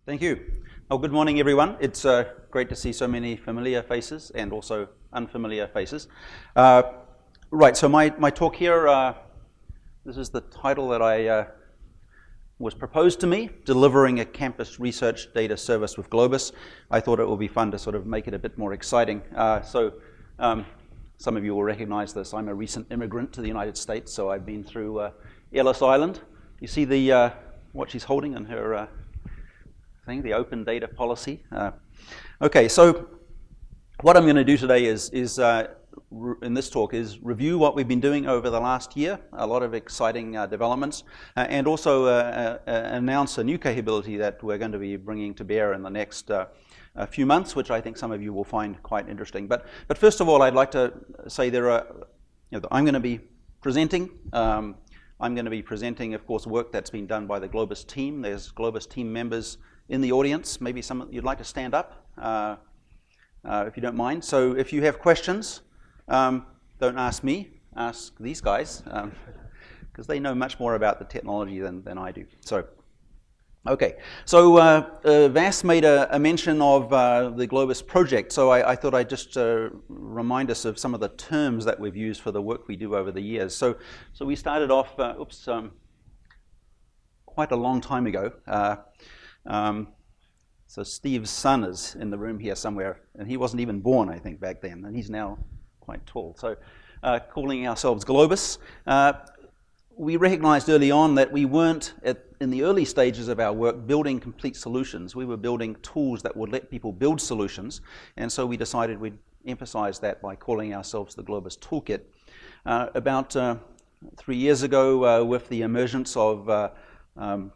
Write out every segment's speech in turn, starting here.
Thank you. Oh, good morning, everyone. It's great to see so many familiar faces and also unfamiliar faces. Right, so my talk here, this is the title that I was proposed to me, Delivering a Campus Research Data Service with Globus. I thought it would be fun to sort of make it a bit more exciting. Some of you will recognize this. I'm a recent immigrant to the United States, so I've been through Ellis Island. You see the what she's holding in her thing, the open data policy. Okay, so what I'm going to do today is in this talk is review what we've been doing over the last year, a lot of exciting developments, and also announce a new capability that we're going to be bringing to bear in the next few months, which I think some of you will find quite interesting. But first of all, I'd like to say I'm going to be presenting. I'm going to be presenting, of course, work that's been done by the Globus team. There's Globus team members in the audience. Maybe some you'd like to stand up, if you don't mind. So if you have questions, don't ask me, ask these guys, because they know much more about the technology than I do. So, okay. So Vas made a mention of the Globus project, so I thought I'd just remind us of some of the terms that we've used for the work we do over the years. So we started off, quite a long time ago. So Steve's son is in the room here somewhere, and he wasn't even born, I think, back then, and he's now quite tall. So calling ourselves Globus. We recognized early on that we weren't, in the early stages of our work, building complete solutions. We were building tools that would let people build solutions, and so we decided we'd emphasize that by calling ourselves the Globus Toolkit. About 3 years ago, with the emergence of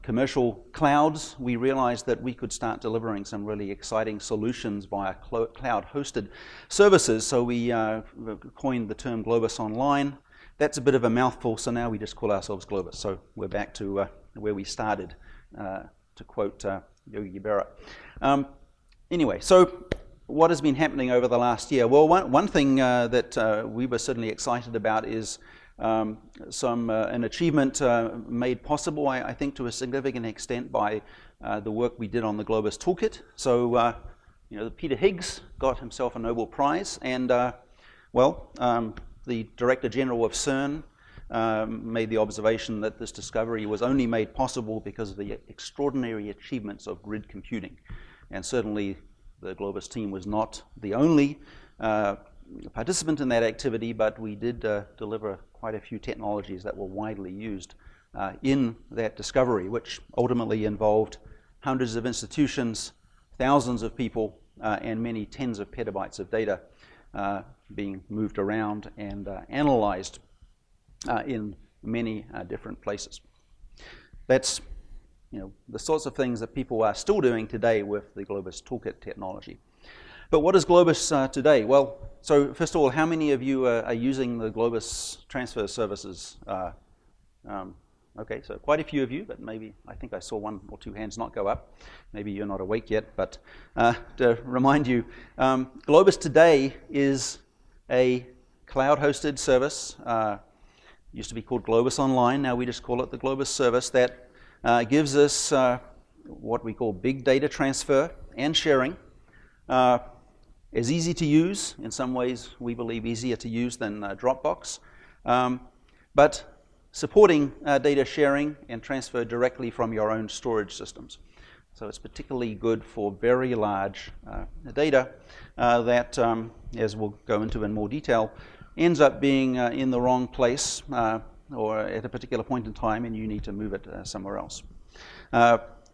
commercial clouds, we realized that we could start delivering some really exciting solutions via cloud-hosted services, so we coined the term Globus Online. That's a bit of a mouthful, so now we just call ourselves Globus. So we're back to where we started, to quote Yogi Berra. Anyway, so what has been happening over the last year? Well, one thing that we were certainly excited about is an achievement made possible, I think, to a significant extent by the work we did on the Globus Toolkit. So, Peter Higgs got himself a Nobel Prize, and the Director General of CERN made the observation that this discovery was only made possible because of the extraordinary achievements of grid computing. And certainly the Globus team was not the only participant in that activity, but we did deliver quite a few technologies that were widely used in that discovery, which ultimately involved hundreds of institutions, thousands of people, and many tens of petabytes of data being moved around and analyzed in many different places. That's the sorts of things that people are still doing today with the Globus Toolkit technology. But what is Globus today? Well, so first of all, how many of you are using the Globus transfer services? Okay, so quite a few of you, but maybe I think I saw one or two hands not go up. Maybe you're not awake yet, but to remind you, Globus today is a cloud-hosted service. Used to be called Globus Online. Now we just call it the Globus service that gives us what we call big data transfer and sharing. Is easy to use, in some ways we believe easier to use than Dropbox, but supporting data sharing and transfer directly from your own storage systems. So it's particularly good for very large data that, as we'll go into in more detail, ends up being in the wrong place or at a particular point in time, and you need to move it somewhere else.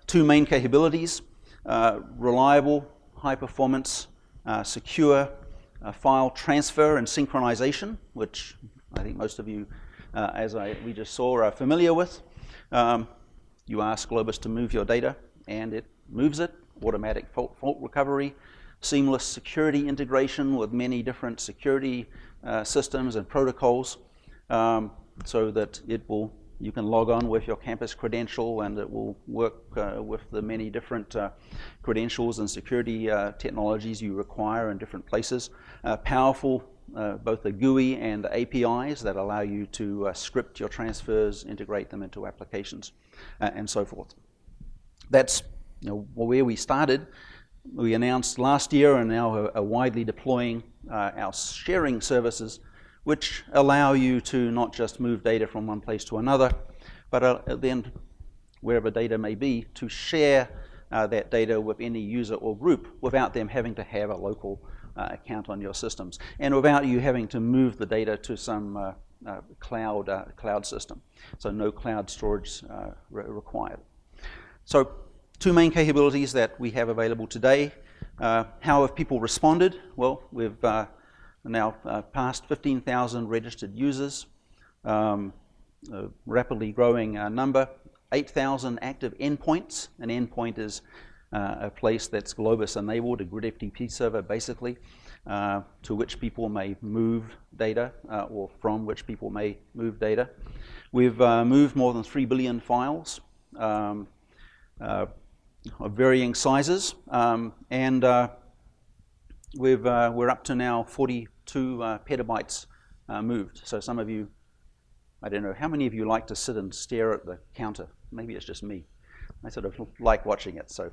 Two main capabilities: reliable, high performance, secure file transfer and synchronization, which I think most of you, we just saw, are familiar with. You ask Globus to move your data, and it moves it. Automatic fault recovery, seamless security integration with many different security systems and protocols, so that you can log on with your campus credential, and it will work with the many different credentials and security technologies you require in different places. Powerful, both the GUI and the APIs that allow you to script your transfers, integrate them into applications, and so forth. That's where we started, we announced last year and now are widely deploying our sharing services, which allow you to not just move data from one place to another, but then wherever data may be, to share that data with any user or group without them having to have a local account on your systems, and without you having to move the data to some cloud system. So no cloud storage required. So two main capabilities that we have available today. How have people responded? Well, we've now passed 15,000 registered users, a rapidly growing number, 8,000 active endpoints. An endpoint is a place that's Globus enabled, a grid FTP server basically, to which people may move data or from which people may move data. We've moved more than 3 billion files of varying sizes, and we're up to now 42 petabytes moved. So some of you, I don't know, how many of you like to sit and stare at the counter? Maybe it's just me. I sort of like watching it. So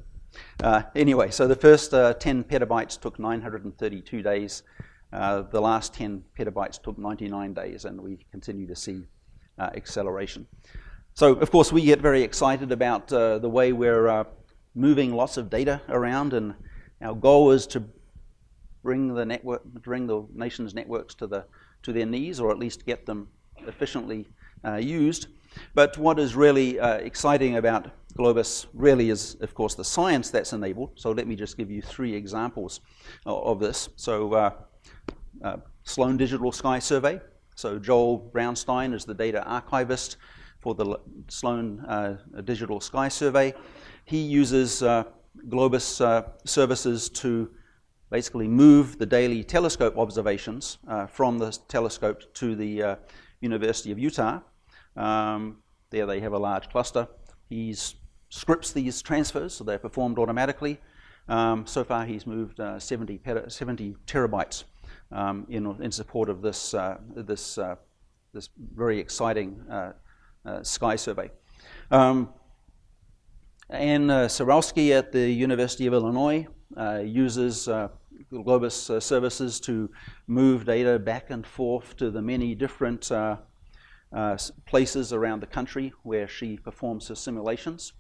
anyway, so the first 10 petabytes took 932 days. The last 10 petabytes took 99 days, and we continue to see acceleration. So, of course, we get very excited about the way we're moving lots of data around, and our goal is to bring the nation's networks to their knees, or at least get them efficiently used. But what is really exciting about Globus really is, of course, the science that's enabled. So let me just give you 3 examples of this. So Sloan Digital Sky Survey. So Joel Brownstein is the data archivist for the Sloan Digital Sky Survey. He uses Globus services to basically move the daily telescope observations from the telescope to the University of Utah. There they have a large cluster. He scripts these transfers, so they're performed automatically. So far he's moved 70 terabytes in support of this very exciting sky survey. Anne Sarowski at the University of Illinois uses Globus services to move data back and forth to the many different places around the country where she performs her simulations.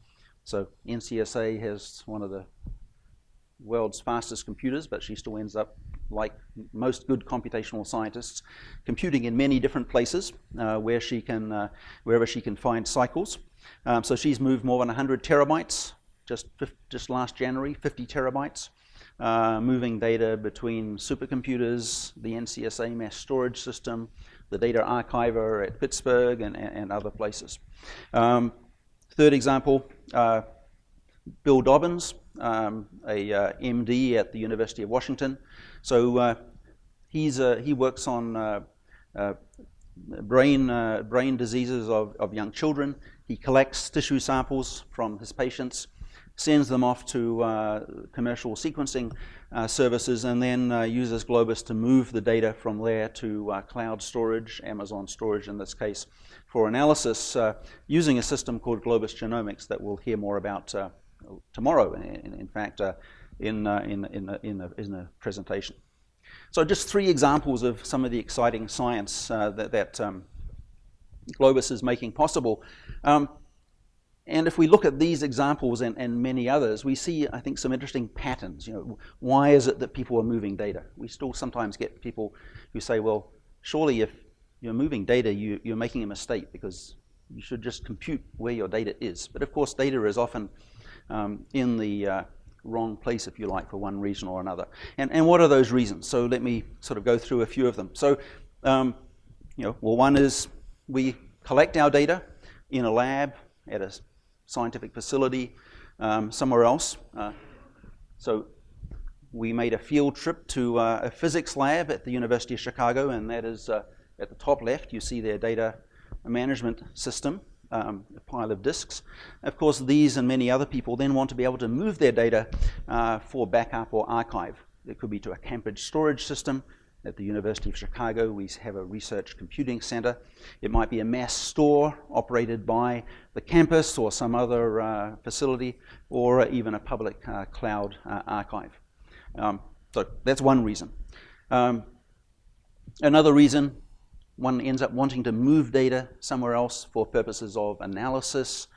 So NCSA has one of the world's fastest computers, but she still ends up, like most good computational scientists, computing in many different places wherever she can find cycles. So she's moved more than 100 terabytes just last January, 50 terabytes, moving data between supercomputers, the NCSA mass storage system, the data archiver at Pittsburgh, and other places. Third example, Bill Dobbins, a MD at the University of Washington. So he works on brain diseases of young children. He collects tissue samples from his patients, sends them off to commercial sequencing services, and then uses Globus to move the data from there to cloud storage, Amazon storage in this case, for analysis using a system called Globus Genomics that we'll hear more about tomorrow, in fact, in a presentation. So just 3 examples of some of the exciting science that Globus is making possible. And if we look at these examples and many others, we see, I think, some interesting patterns. Why is it that people are moving data? We still sometimes get people who say, well, surely if you're moving data, you're making a mistake, because you should just compute where your data is. But of course, data is often in the wrong place, if you like, for one reason or another. And what are those reasons? So let me sort of go through a few of them. So, well, one is we collect our data in a lab at a scientific facility somewhere else. So we made a field trip to a physics lab at the University of Chicago, and that is at the top left. You see their data management system, a pile of disks. Of course, these and many other people then want to be able to move their data for backup or archive. It could be to a campus storage system, At the University of Chicago, we have a research computing center. It might be a mass store operated by the campus or some other facility, or even a public cloud archive. So that's one reason. Another reason, one ends up wanting to move data somewhere else for purposes of analysis,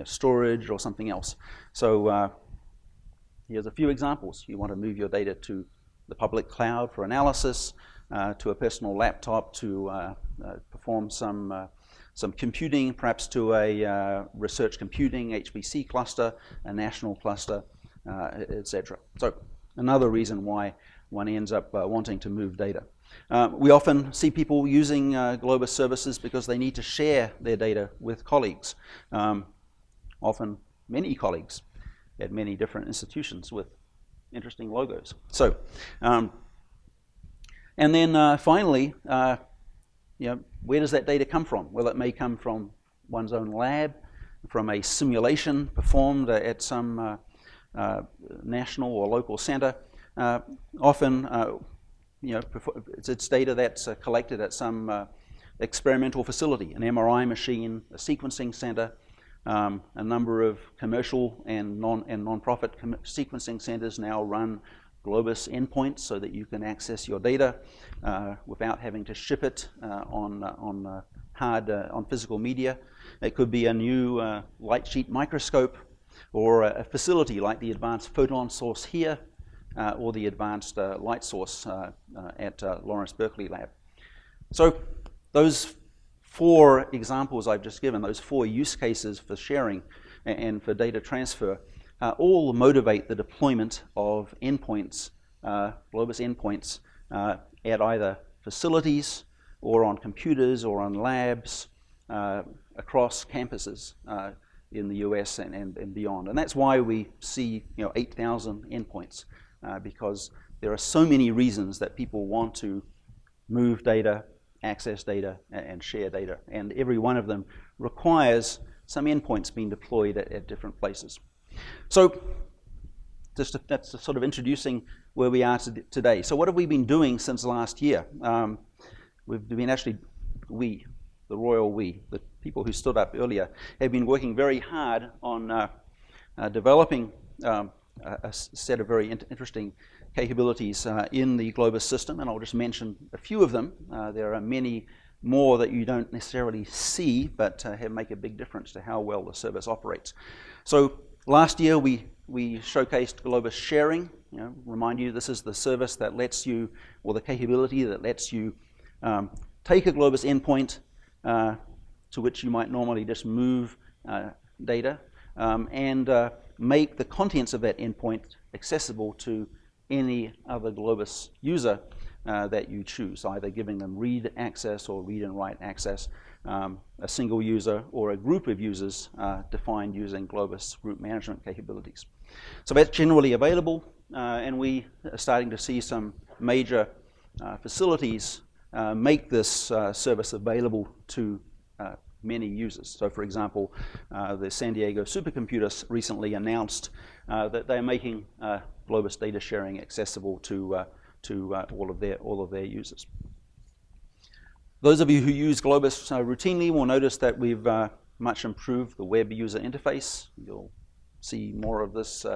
storage, or something else. So here's a few examples. You want to move your data to the public cloud for analysis, to a personal laptop to perform some computing, perhaps to a research computing HPC cluster, a national cluster, etc. So another reason why one ends up wanting to move data. We often see people using Globus services because they need to share their data with colleagues, often many colleagues at many different institutions with interesting logos. So, and then finally, where does that data come from? Well, it may come from one's own lab, from a simulation performed at some national or local center. Often, it's data that's collected at some experimental facility, an MRI machine, a sequencing center. A number of commercial and non-profit sequencing centers now run Globus endpoints so that you can access your data without having to ship it on physical media. It could be a new light sheet microscope, or a facility like the Advanced Photon Source here, or the Advanced Light Source at Lawrence Berkeley Lab. So those 4 examples I've just given, those 4 use cases for sharing and for data transfer, all motivate the deployment of endpoints, Globus endpoints, at either facilities or on computers or on labs across campuses in the US and beyond. And that's why we see 8,000 endpoints, because there are so many reasons that people want to move data, access data, and share data. And every one of them requires some endpoints being deployed at different places. So that's sort of introducing where we are today. So what have we been doing since last year? We've been the royal we, the people who stood up earlier, have been working very hard on developing a set of very interesting capabilities in the Globus system, and I'll just mention a few of them. There are many more that you don't necessarily see, but make a big difference to how well the service operates. So last year we showcased Globus sharing. Remind you, this is the service that lets you, or the capability that lets you take a Globus endpoint to which you might normally just move data, and make the contents of that endpoint accessible to any other Globus user that you choose, either giving them read access or read and write access, a single user or a group of users defined using Globus group management capabilities. So that's generally available, and we are starting to see some major facilities make this service available to many users. So for example, the San Diego supercomputers recently announced that they're making Globus data sharing accessible to all of their users. Those of you who use Globus routinely will notice that we've much improved the web user interface. You'll see more of this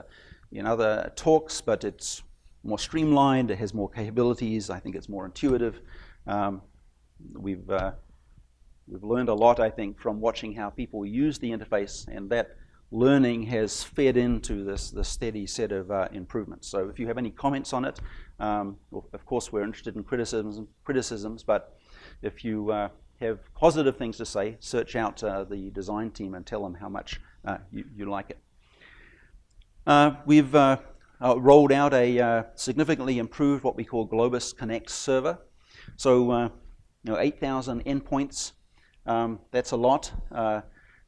in other talks, but it's more streamlined, it has more capabilities, I think it's more intuitive. We've learned a lot, I think, from watching how people use the interface, and that learning has fed into this steady set of improvements. So if you have any comments on it, well, of course we're interested in criticisms, but if you have positive things to say, search out the design team and tell them how much you like it. We've rolled out a significantly improved what we call Globus Connect server. So 8,000 endpoints, that's a lot.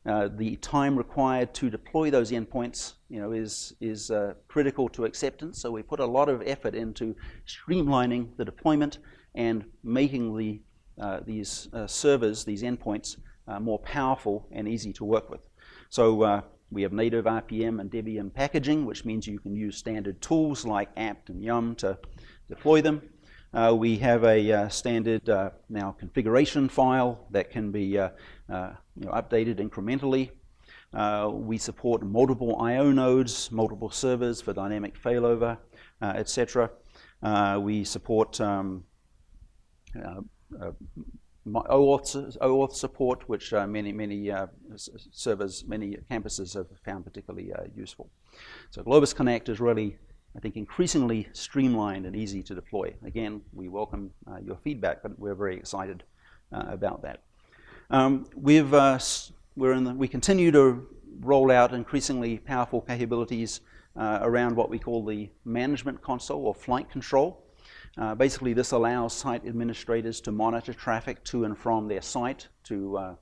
The time required to deploy those endpoints, is critical to acceptance. So we put a lot of effort into streamlining the deployment and making these servers, these endpoints, more powerful and easy to work with. So We have native RPM and Debian packaging, which means you can use standard tools like apt and yum to deploy them. We have a standard now configuration file that can be updated incrementally. We support multiple I/O nodes, multiple servers for dynamic failover, etc. We support OAuth support, which many servers, many campuses have found particularly useful. So Globus Connect is really, I think, increasingly streamlined and easy to deploy. Again, we welcome your feedback, but we're very excited about that. We continue to roll out increasingly powerful capabilities around what we call the management console or flight control. Basically, this allows site administrators to monitor traffic to and from their site, to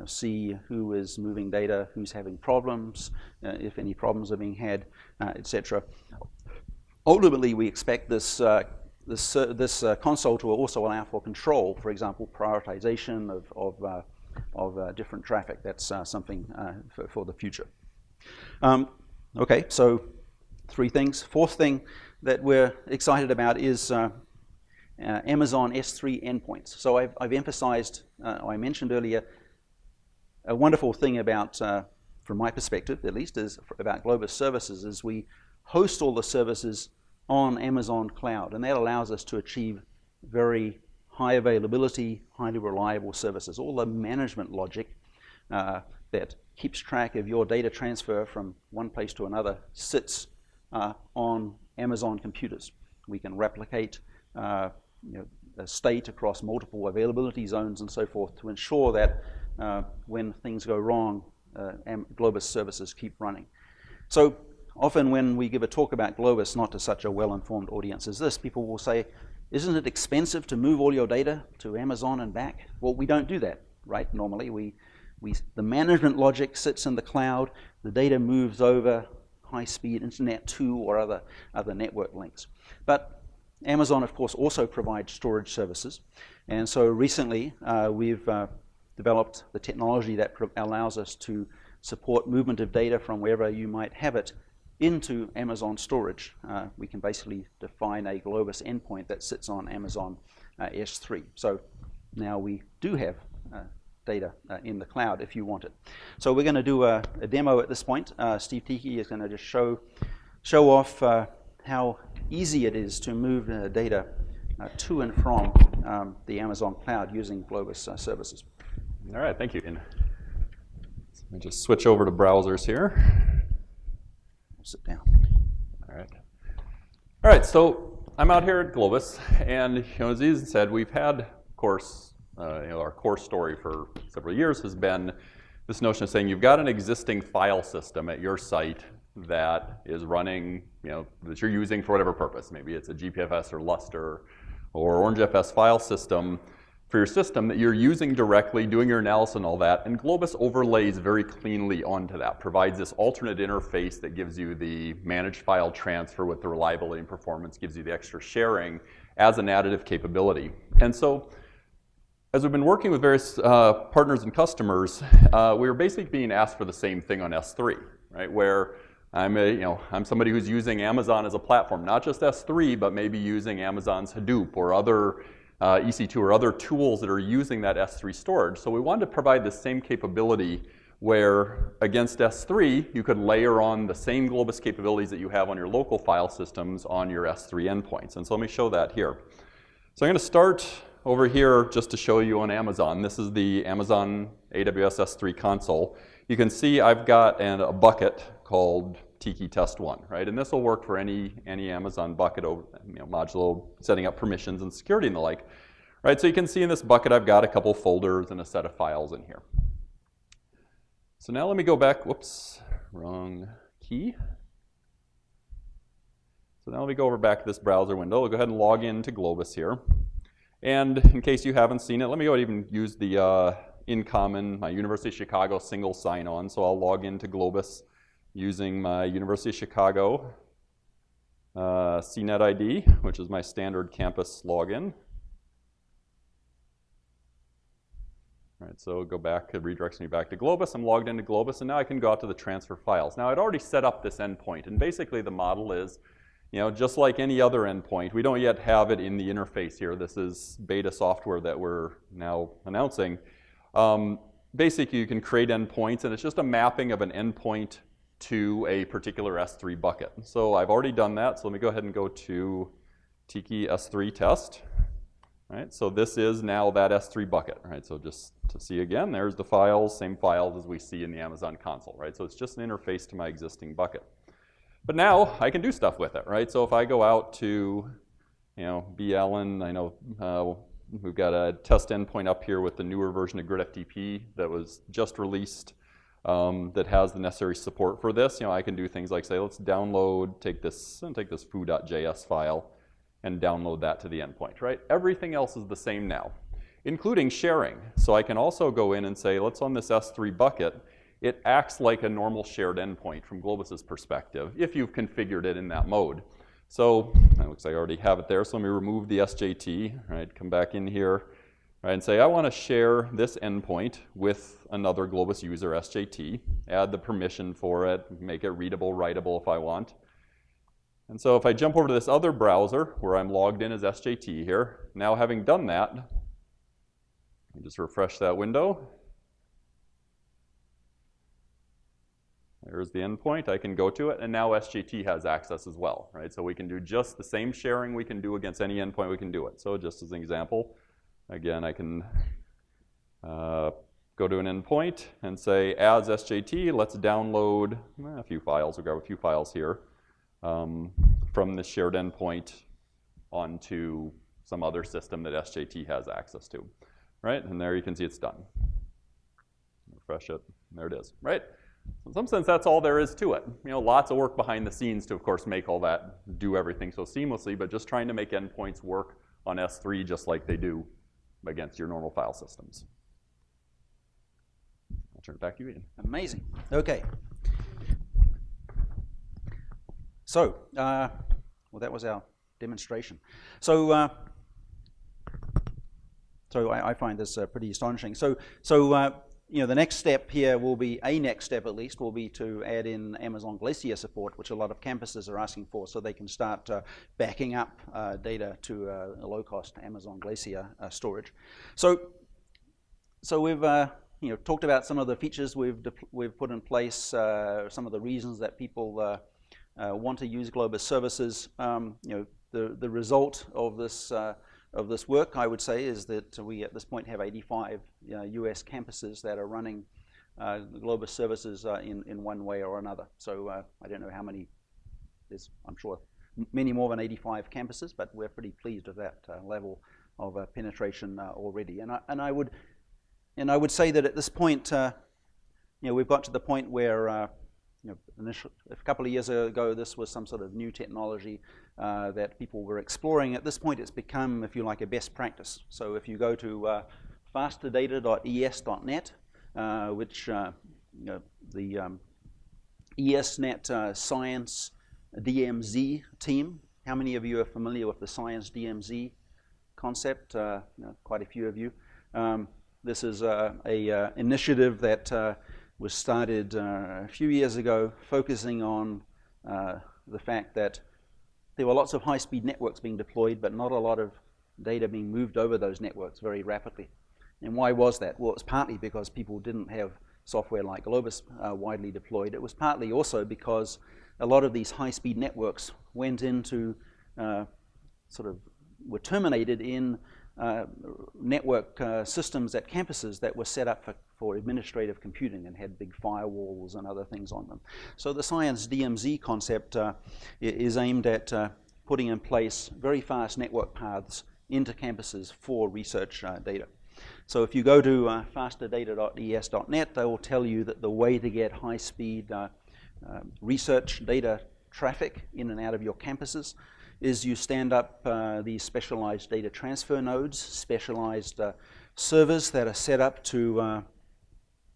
see who is moving data, who's having problems, if any problems are being had, etc. Ultimately, we expect this console to also allow for control, for example, prioritization of different traffic. That's something for the future. Okay, so 3 things. Fourth thing that we're excited about is Amazon S3 endpoints. So I've emphasized, I mentioned earlier, a wonderful thing about, from my perspective at least, is about Globus services is we host all the services on Amazon Cloud, and that allows us to achieve very high availability, highly reliable services. All the management logic that keeps track of your data transfer from one place to another sits on Amazon computers. We can replicate a state across multiple availability zones and so forth to ensure that when things go wrong, Globus services keep running. So often when we give a talk about Globus, not to such a well-informed audience as this, people will say, isn't it expensive to move all your data to Amazon and back? Well, we don't do that, right? Normally, the management logic sits in the cloud, the data moves over high-speed internet to or other network links. But Amazon, of course, also provides storage services. And so recently, we've developed the technology that allows us to support movement of data from wherever you might have it into Amazon storage. We can basically define a Globus endpoint that sits on Amazon S3. So now we do have data in the cloud if you want it. So we're going to do a demo at this point. Steve Tiki is going to just show off how easy it is to move data to and from the Amazon cloud using Globus services. All right, thank you. Let me just switch over to browsers here. Sit down. All right, so I'm out here at Globus, and as Ian said, we've had, of course, our core story for several years has been this notion of saying you've got an existing file system at your site that is running, that you're using for whatever purpose. Maybe it's a GPFS or Lustre or OrangeFS file system for your system that you're using directly, doing your analysis and all that, and Globus overlays very cleanly onto that, provides this alternate interface that gives you the managed file transfer with the reliability and performance, gives you the extra sharing as an additive capability. And so, as we've been working with various partners and customers, we were basically being asked for the same thing on S3, right? Where I'm somebody who's using Amazon as a platform, not just S3, but maybe using Amazon's Hadoop or other EC2 or other tools that are using that S3 storage. So we wanted to provide the same capability where against S3, you could layer on the same Globus capabilities that you have on your local file systems on your S3 endpoints. And so let me show that here. So I'm going to start over here just to show you on Amazon. This is the Amazon AWS S3 console. You can see I've got a bucket called Tiki Test 1, right? And this will work for any Amazon bucket modulo, setting up permissions and security and the like, right? So you can see in this bucket I've got a couple folders and a set of files in here. So now let me go back, whoops, wrong key. So now let me go over back to this browser window. We'll go ahead and log into Globus here. And in case you haven't seen it, let me go ahead and even use the InCommon, my University of Chicago single sign-on. So I'll log into Globus using my University of Chicago CNET ID, which is my standard campus login. Right, so go back, it redirects me back to Globus. I'm logged into Globus, and now I can go out to the transfer files. Now, I'd already set up this endpoint, and basically the model is, just like any other endpoint, we don't yet have it in the interface here. This is beta software that we're now announcing. Basically, you can create endpoints, and it's just a mapping of an endpoint to a particular S3 bucket. So I've already done that, so let me go ahead and go to Tiki S3 test. Right, so this is now that S3 bucket. Right, so just to see again, there's the files, same files as we see in the Amazon console. Right, so it's just an interface to my existing bucket. But now I can do stuff with it. Right, so if I go out to, B. Allen, I know we've got a test endpoint up here with the newer version of GridFTP that was just released that has the necessary support for this. I can do things like say, let's download, take this foo.js file, and download that to the endpoint, right? Everything else is the same now, including sharing. So I can also go in and say, let's on this S3 bucket, it acts like a normal shared endpoint from Globus's perspective, if you've configured it in that mode. So it looks like I already have it there, so let me remove the SJT, right? Come back in here, right, and say I want to share this endpoint with another Globus user, SJT, add the permission for it, make it readable, writable if I want. And so if I jump over to this other browser where I'm logged in as SJT here, now having done that, let me just refresh that window. There's the endpoint. I can go to it, and now SJT has access as well, right? So we can do just the same sharing we can do against any endpoint we can do it. So just as an example, again, I can go to an endpoint and say, as SJT, let's download a few files. We'll grab a few files here. From this shared endpoint onto some other system that SJT has access to, right? And there you can see it's done. Refresh it, and there it is, right? So in some sense, that's all there is to it. Lots of work behind the scenes to, of course, make all that, do everything so seamlessly, but just trying to make endpoints work on S3 just like they do against your normal file systems. I'll turn it back to you, Ian. Amazing. Okay. So, well, that was our demonstration. So, I find this pretty astonishing. So, the next step here will be, next step at least, will be to add in Amazon Glacier support, which a lot of campuses are asking for, so they can start backing up data to a low-cost Amazon Glacier storage. So we've talked about some of the features we've put in place, some of the reasons that people want to use Globus services. The result of this work, I would say, is that we at this point have 85 US campuses that are running Globus services in one way or another. So I don't know how many, there's, I'm sure, many more than 85 campuses, but we're pretty pleased with that level of penetration already. And I would say that at this point, we've got to the point where a couple of years ago, this was some sort of new technology that people were exploring. At this point, it's become, if you like, a best practice. So if you go to fasterdata.es.net, which the ESNet Science DMZ team, how many of you are familiar with the Science DMZ concept? Quite a few of you. This is an initiative that was started a few years ago, focusing on the fact that there were lots of high-speed networks being deployed, but not a lot of data being moved over those networks very rapidly. And why was that? Well, it's partly because people didn't have software like Globus widely deployed. It was partly also because a lot of these high-speed networks went into, were terminated in network systems at campuses that were set up for administrative computing and had big firewalls and other things on them. So the Science DMZ concept is aimed at putting in place very fast network paths into campuses for research data. So if you go to fasterdata.es.net, they will tell you that the way to get high-speed research data traffic in and out of your campuses is you stand up these specialized data transfer nodes, specialized servers that are set up to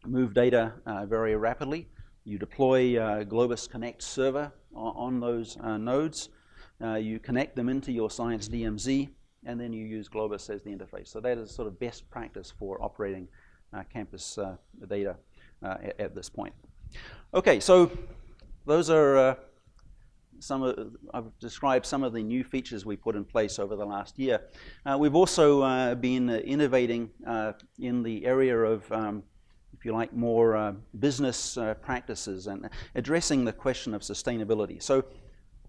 move data very rapidly. You deploy Globus Connect server on those nodes. You connect them into your Science DMZ, and then you use Globus as the interface. So that is sort of best practice for operating campus data at this point. Okay, so those are I've described some of the new features we put in place over the last year. We've also been innovating in the area of, if you like, more business practices and addressing the question of sustainability. So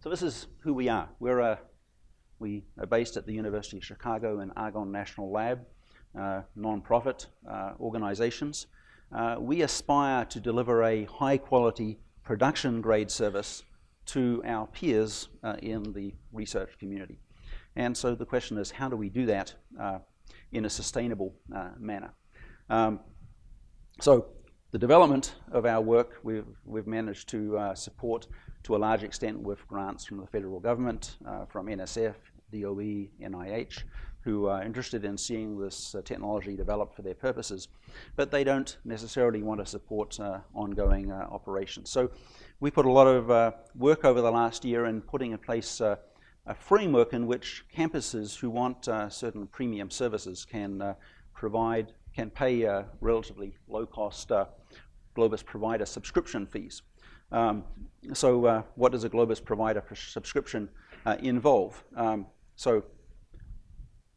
this is who we are. We are based at the University of Chicago in Argonne National Lab, non-profit organizations. We aspire to deliver a high-quality production-grade service to our peers in the research community. And so the question is, how do we do that in a sustainable manner? So the development of our work, we've managed to support to a large extent with grants from the federal government, from NSF, DOE, NIH, who are interested in seeing this technology develop for their purposes, but they don't necessarily want to support ongoing operations. So we put a lot of work over the last year in putting in place a framework in which campuses who want certain premium services can pay relatively low-cost Globus provider subscription fees. So what does a Globus provider subscription involve? So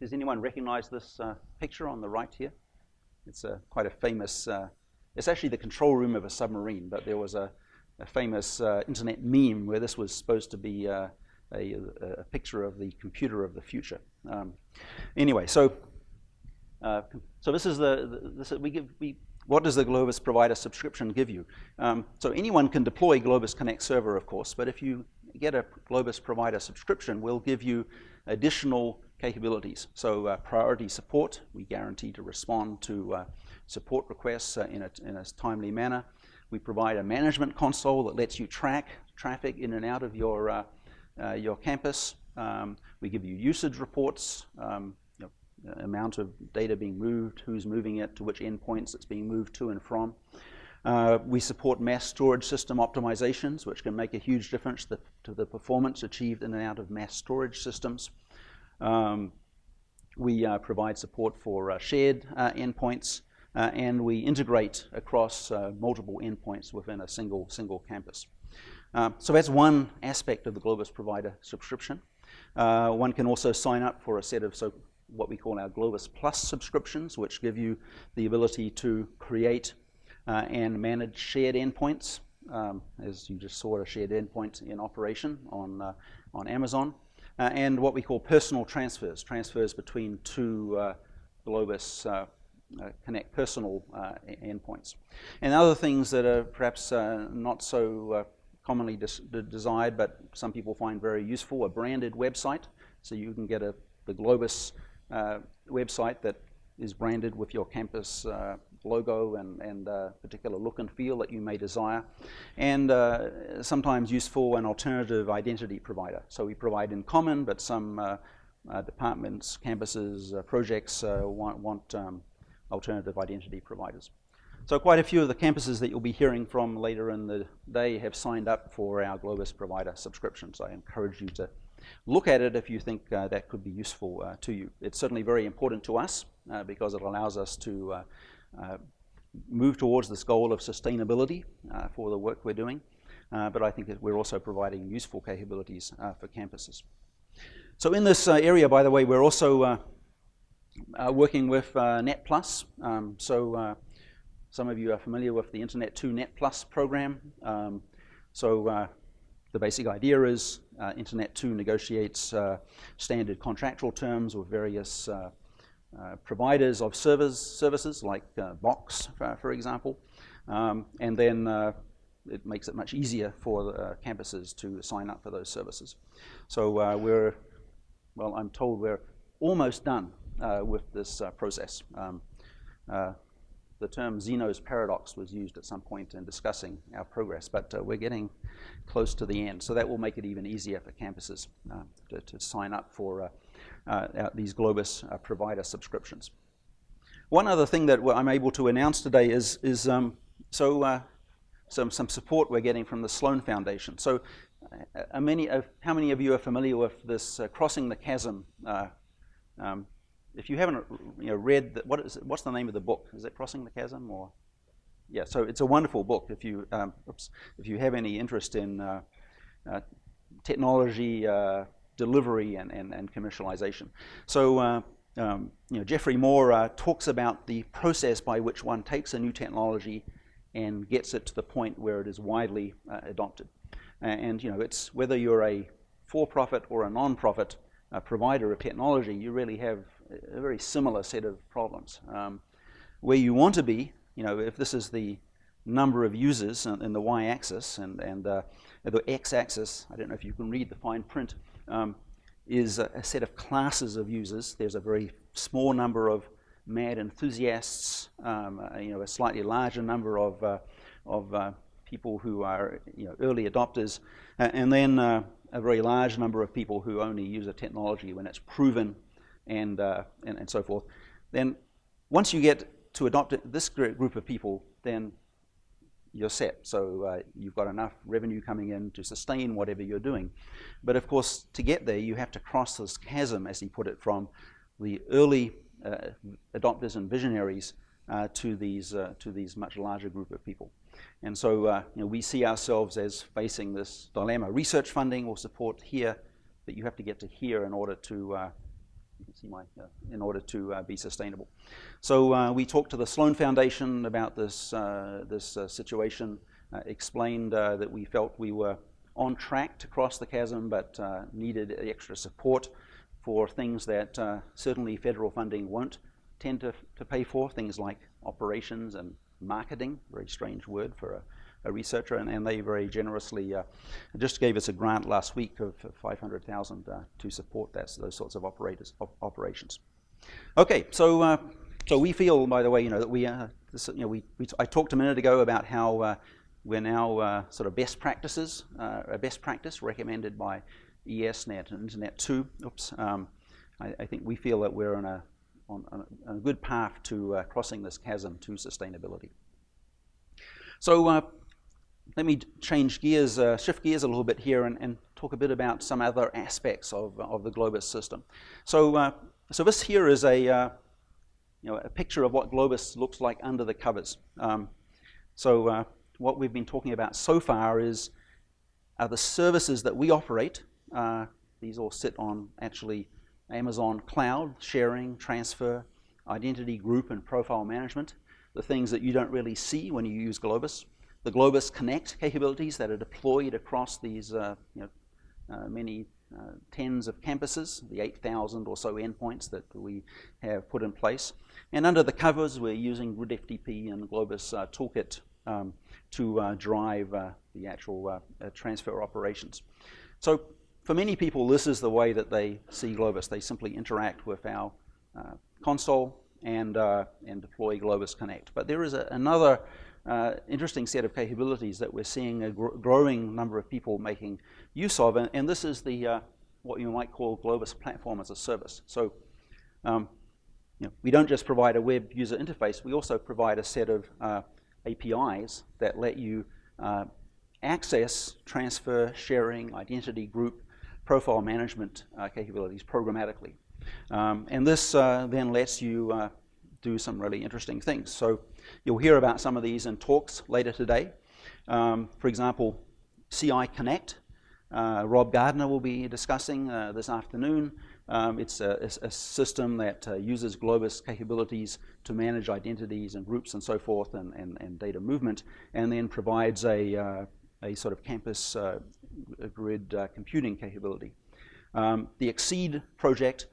does anyone recognize this picture on the right here? It's quite a famous, it's actually the control room of a submarine, but there was a famous internet meme where this was supposed to be a picture of the computer of the future. Anyway, so this is what does the Globus provider subscription give you? So anyone can deploy Globus Connect server, of course, but if you get a Globus provider subscription, we'll give you additional capabilities. So priority support, we guarantee to respond to support requests in a timely manner. We provide a management console that lets you track traffic in and out of your campus. We give you usage reports, amount of data being moved, who's moving it, to which endpoints it's being moved to and from. We support mass storage system optimizations, which can make a huge difference to the performance achieved in and out of mass storage systems. We provide support for shared endpoints, and we integrate across multiple endpoints within a single campus. So that's one aspect of the Globus provider subscription. One can also sign up for a set of what we call our Globus Plus subscriptions, which give you the ability to create and manage shared endpoints, as you just saw a shared endpoint in operation on Amazon, and what we call personal transfers between two Globus Connect personal endpoints. And other things that are perhaps not so commonly desired, but some people find very useful, a branded website. So you can get the Globus website that is branded with your campus logo and particular look and feel that you may desire, and sometimes useful an alternative identity provider. So we provide in common, but some departments, campuses, projects want alternative identity providers. So quite a few of the campuses that you'll be hearing from later in the day have signed up for our Globus provider subscriptions. I encourage you to look at it if you think that could be useful to you. It's certainly very important to us because it allows us to move towards this goal of sustainability for the work we're doing, but I think that we're also providing useful capabilities for campuses. So in this area, by the way, we're also working with Net Plus. Some of you are familiar with the Internet 2 Net Plus program. The basic idea is Internet 2 negotiates standard contractual terms with various providers of services like Box, for example, and then it makes it much easier for campuses to sign up for those services. So I'm told we're almost done with this process. The term Zeno's paradox was used at some point in discussing our progress, but we're getting close to the end. So that will make it even easier for campuses to sign up for these Globus provider subscriptions. One other thing that I'm able to announce today is some support we're getting from the Sloan Foundation. So how many of you are familiar with this Crossing the Chasm if you haven't read, what's the name of the book? Is it Crossing the Chasm? Or yeah, so it's a wonderful book if you have any interest in technology delivery and commercialization. So Geoffrey Moore talks about the process by which one takes a new technology and gets it to the point where it is widely adopted. And it's whether you're a for-profit or a non-profit provider of technology, you really have a very similar set of problems. Where you want to be, if this is the number of users in the y-axis and the x-axis, I don't know if you can read the fine print, is a set of classes of users. There's a very small number of mad enthusiasts, a slightly larger number of people who are early adopters, and then a very large number of people who only use a technology when it's proven and so forth. Then once you get to adopt this group of people, then you're set. So you've got enough revenue coming in to sustain whatever you're doing. But of course, to get there, you have to cross this chasm, as he put it, from the early adopters and visionaries to these much larger group of people. And so we see ourselves as facing this dilemma. Research funding will support here, but you have to get to here in order to be sustainable. So we talked to the Sloan Foundation about this situation, explained that we felt we were on track to cross the chasm, but needed extra support for things that certainly federal funding won't tend to pay for, things like operations and marketing, very strange word for a researcher, and they very generously just gave us a grant last week of $500,000 to support those sorts of operations. Okay, so we feel, by the way, that I talked a minute ago about how we're now sort of best practices, a best practice recommended by ESNet and Internet 2. I think we feel that we're on a good path to crossing this chasm to sustainability. So let me change gears, shift gears a little bit here and talk a bit about some other aspects of the Globus system. So this here is a picture of what Globus looks like under the covers. What we've been talking about so far are the services that we operate. These all sit on actually Amazon Cloud, sharing, transfer, identity group, and profile management, the things that you don't really see when you use Globus. The Globus Connect capabilities that are deployed across these many tens of campuses, the 8,000 or so endpoints that we have put in place. And under the covers, we're using Grid FTP and Globus Toolkit to drive the actual transfer operations. So for many people, this is the way that they see Globus. They simply interact with our console and deploy Globus Connect. But there is another interesting set of capabilities that we're seeing a growing number of people making use of, and this is the what you might call Globus Platform as a Service. So we don't just provide a web user interface, we also provide a set of APIs that let you access, transfer, sharing, identity group, profile management capabilities programmatically. And this then lets you do some really interesting things. So you'll hear about some of these in talks later today. For example, CI Connect. Rob Gardner will be discussing this afternoon. It's a system that uses Globus capabilities to manage identities and groups and so forth and data movement, and then provides a sort of campus grid computing capability. The Exceed project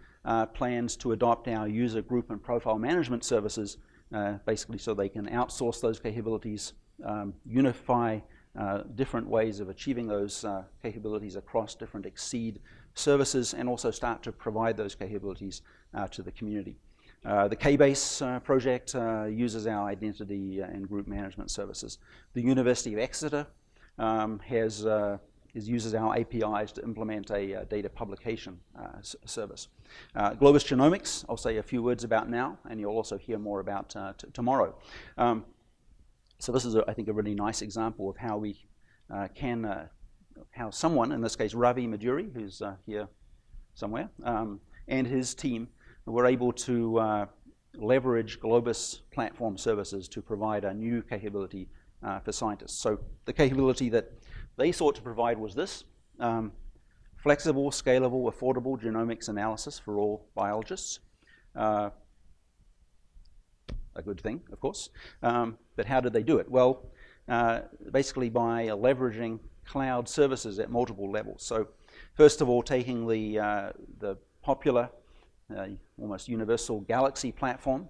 plans to adopt our user group and profile management services basically so they can outsource those capabilities, unify different ways of achieving those capabilities across different Exceed services, and also start to provide those capabilities to the community. The KBase project uses our identity and group management services. The University of Exeter uses our APIs to implement a data publication service. Globus Genomics, I'll say a few words about now, and you'll also hear more about tomorrow. So this is, I think, a really nice example of how we how someone, in this case Ravi Maduri, who's here somewhere, and his team we're able to leverage Globus platform services to provide a new capability for scientists. So the capability that they sought to provide was this: flexible, scalable, affordable genomics analysis for all biologists. A good thing, of course. But how did they do it? Well, basically by leveraging cloud services at multiple levels. So first of all, taking the popular, almost universal Galaxy platform.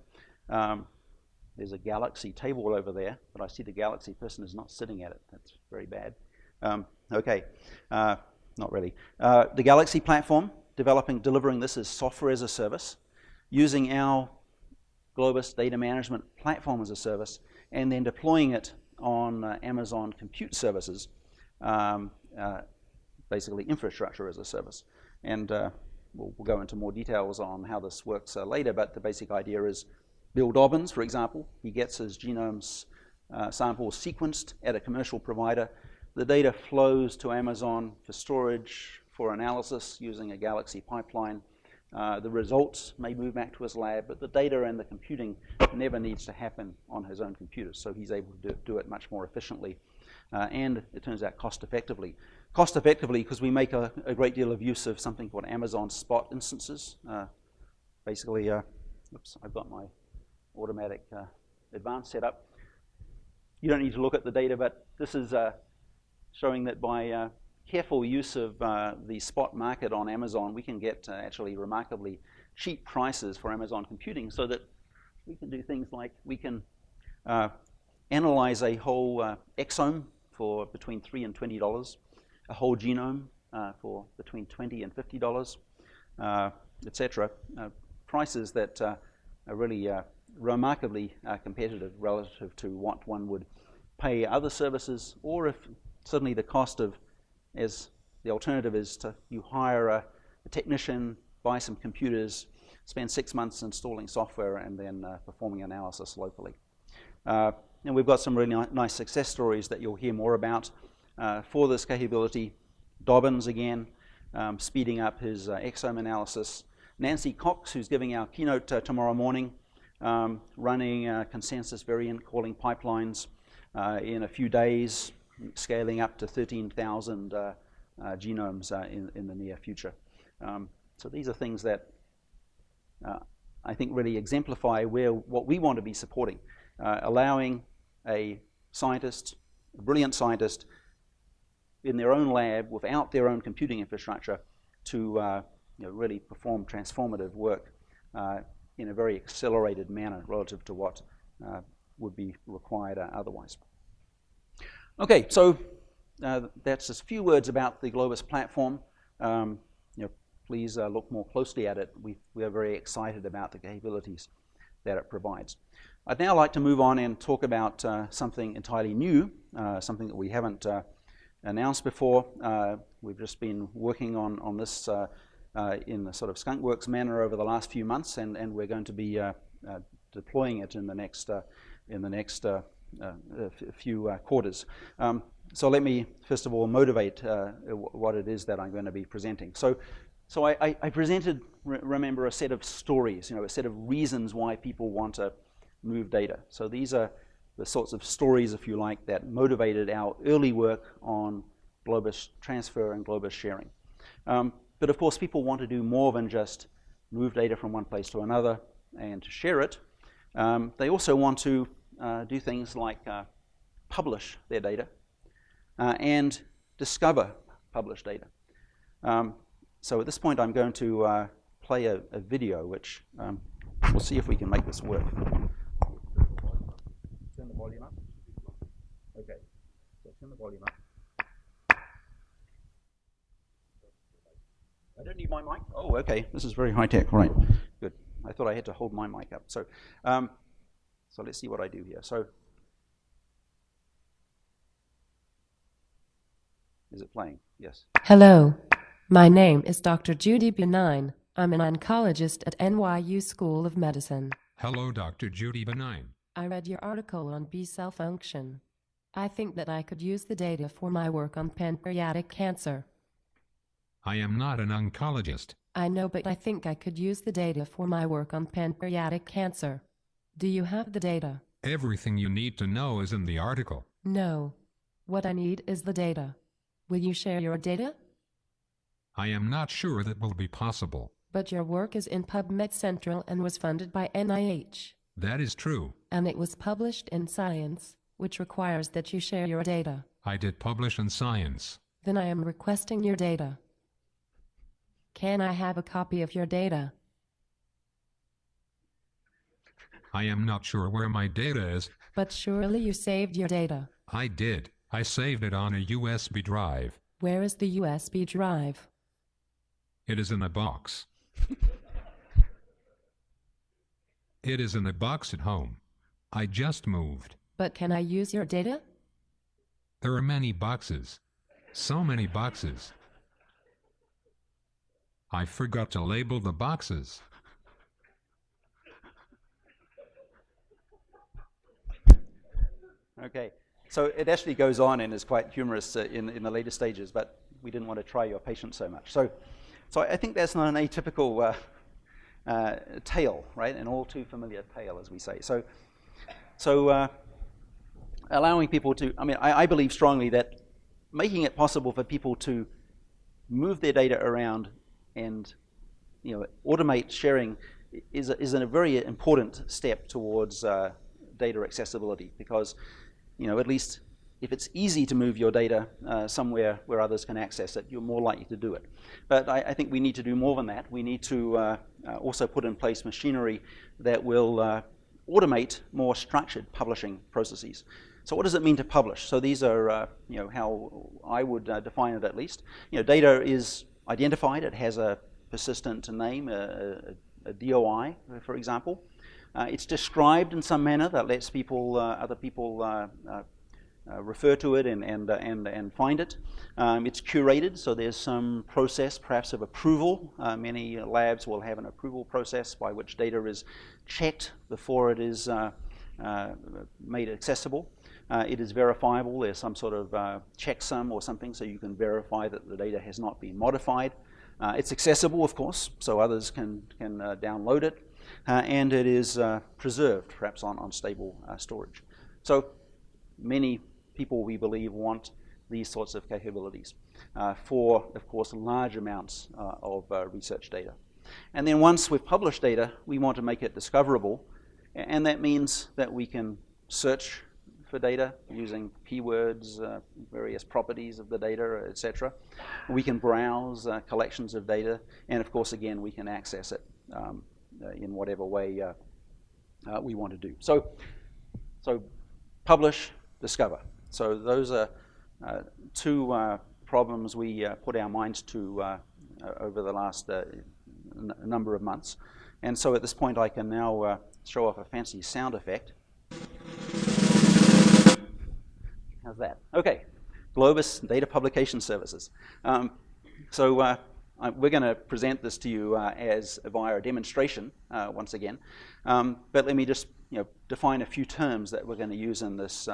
There's a Galaxy table over there, but I see the Galaxy person is not sitting at it. That's very bad. Okay, not really. The Galaxy platform, delivering this as software as a service, using our Globus data management platform as a service, and then deploying it on Amazon compute services, basically infrastructure as a service. And we'll go into more details on how this works later, but the basic idea is Bill Dobbins, for example, he gets his genome samples sequenced at a commercial provider. The data flows to Amazon for storage, for analysis using a Galaxy pipeline. The results may move back to his lab, but the data and the computing never needs to happen on his own computer, so he's able to do it much more efficiently, and it turns out cost effectively. Cost effectively because we make a great deal of use of something called Amazon Spot instances. Basically, oops, I've got my automatic advanced setup. You don't need to look at the data, but this is showing that by careful use of the spot market on Amazon, we can get actually remarkably cheap prices for Amazon computing, so that we can do things like we can analyze a whole exome for between $3 and $20, a whole genome for between $20 and $50, etc. Prices that are really remarkably competitive relative to what one would pay other services, or if suddenly the cost of, as the alternative is to you hire a technician, buy some computers, spend 6 months installing software, and then performing analysis locally. And we've got some really nice success stories that you'll hear more about for this capability. Dobbins, again, speeding up his exome analysis. Nancy Cox, who's giving our keynote tomorrow morning, running consensus variant calling pipelines in a few days, scaling up to 13,000 genomes in the near future. So these are things that I think really exemplify what we want to be supporting, allowing a scientist, a brilliant scientist, in their own lab without their own computing infrastructure to really perform transformative work in a very accelerated manner relative to what would be required otherwise. Okay, so that's just a few words about the Globus platform. Please look more closely at it. We are very excited about the capabilities that it provides. I'd now like to move on and talk about something entirely new, something that we haven't announced before. We've just been working on this in the sort of skunkworks manner over the last few months, and we're going to be deploying it in the next few quarters. So let me first of all motivate what it is that I'm going to be presenting. So I presented, remember, a set of stories, a set of reasons why people want to move data. So these are the sorts of stories, if you like, that motivated our early work on Globus transfer and Globus sharing. But of course, people want to do more than just move data from one place to another and to share it. They also want to do things like publish their data and discover published data. So at this point, I'm going to play a video, which we'll see if we can make this work. Turn the volume up. Okay, so turn the volume up. I don't need my mic. Oh, okay. This is very high tech. Right. Good. I thought I had to hold my mic up. So, so let's see what I do here. So, is it playing? Yes. Hello. My name is Dr. Judy Benign. I'm an oncologist at NYU School of Medicine. Hello, Dr. Judy Benign. I read your article on B-cell function. I think that I could use the data for my work on pancreatic cancer. I am not an oncologist. I know, but I think I could use the data for my work on pancreatic cancer. Do you have the data? Everything you need to know is in the article. No. What I need is the data. Will you share your data? I am not sure that will be possible. But your work is in PubMed Central and was funded by NIH. That is true. And it was published in Science, which requires that you share your data. I did publish in Science. Then I am requesting your data. Can I have a copy of your data? I am not sure where my data is. But surely you saved your data. I did. I saved it on a USB drive. Where is the USB drive? It is in a box. It is in a box at home. I just moved. But can I use your data? There are many boxes. So many boxes. I forgot to label the boxes. Okay, so it actually goes on and is quite humorous in the later stages, but we didn't want to try your patience so much. So I think that's not an atypical tale, right? An all too familiar tale, as we say. So allowing people to, I believe strongly that making it possible for people to move their data around and automate sharing is a very important step towards data accessibility, because at least if it's easy to move your data somewhere where others can access it, you're more likely to do it. But I think we need to do more than that. We need to also put in place machinery that will automate more structured publishing processes. So what does it mean to publish? So these are how I would define it, at least. Data is identified. It has a persistent name, a DOI, for example. It's described in some manner that lets other people refer to it and find it. It's curated, so there's some process, perhaps of approval. Many labs will have an approval process by which data is checked before it is made accessible. It is verifiable. There's some sort of checksum or something, so you can verify that the data has not been modified. It's accessible, of course, so others can download it. And it is preserved, perhaps on stable storage. So many people, we believe, want these sorts of capabilities for, of course, large amounts of research data. And then once we've published data, we want to make it discoverable, and that means that we can search for data using keywords, various properties of the data, etc. We can browse collections of data, and of course, again, we can access it in whatever way we want to do. So publish, discover. So those are two problems we put our minds to over the last number of months. And so at this point, I can now show off a fancy sound effect. How's that? Okay, Globus Data Publication Services. We're going to present this to you as via a demonstration once again, but let me just define a few terms that we're going to use in this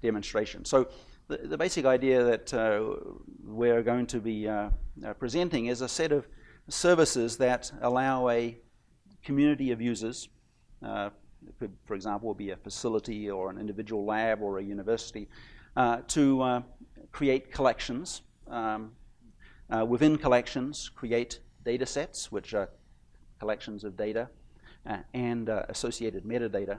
demonstration. So the basic idea that we're going to be presenting is a set of services that allow a community of users, it could, for example, be a facility or an individual lab or a university, to create collections. Within collections, create data sets, which are collections of data and associated metadata,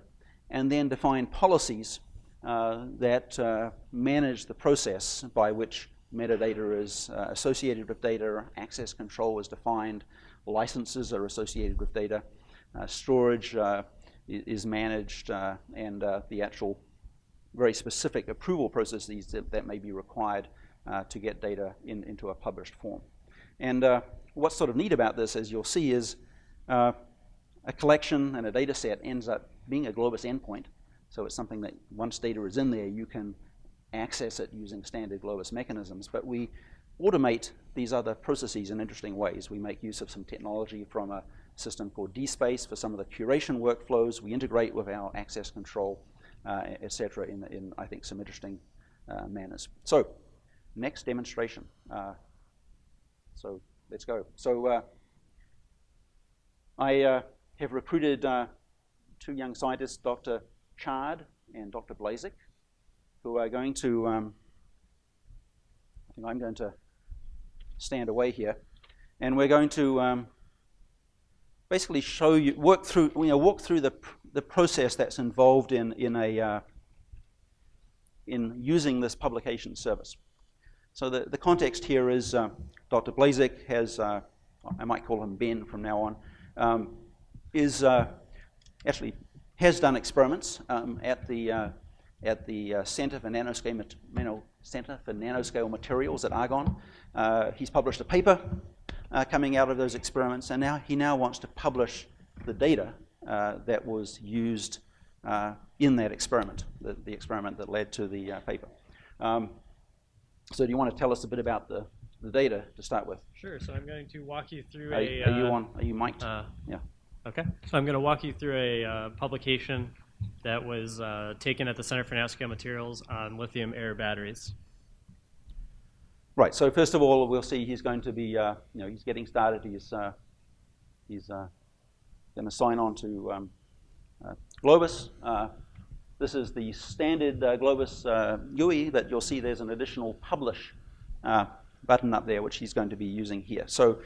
and then define policies that manage the process by which metadata is associated with data, access control is defined, licenses are associated with data, storage is managed, and the actual very specific approval processes that may be required to get data into a published form. And what's sort of neat about this, as you'll see, is a collection and a data set ends up being a Globus endpoint. So it's something that once data is in there, you can access it using standard Globus mechanisms. But we automate these other processes in interesting ways. We make use of some technology from a system called DSpace for some of the curation workflows. We integrate with our access control, et cetera, in I think, some interesting manners. So next demonstration. So let's go. So I have recruited two young scientists, Dr. Chard and Dr. Blazek, who are going to, I think I'm going to stand away here, and we're going to basically show you, walk through the process that's involved in using this publication service. So the context here is Dr. Blazek has, I might call him Ben from now on, actually has done experiments at the Center for Nanoscale Materials at Argonne. He's published a paper coming out of those experiments, and he now wants to publish the data that was used in that experiment, the experiment that led to the paper. So do you want to tell us a bit about the data to start with? Sure. So I'm going to walk you through Are you mic'd? Yeah. Okay. So I'm going to walk you through a publication that was taken at the Center for Nanoscale Materials on lithium-air batteries. Right. So first of all, we'll see he's going to be, he's getting started. He's going to sign on to Globus. This is the standard Globus GUI that you'll see. There's an additional publish button up there, which he's going to be using here. So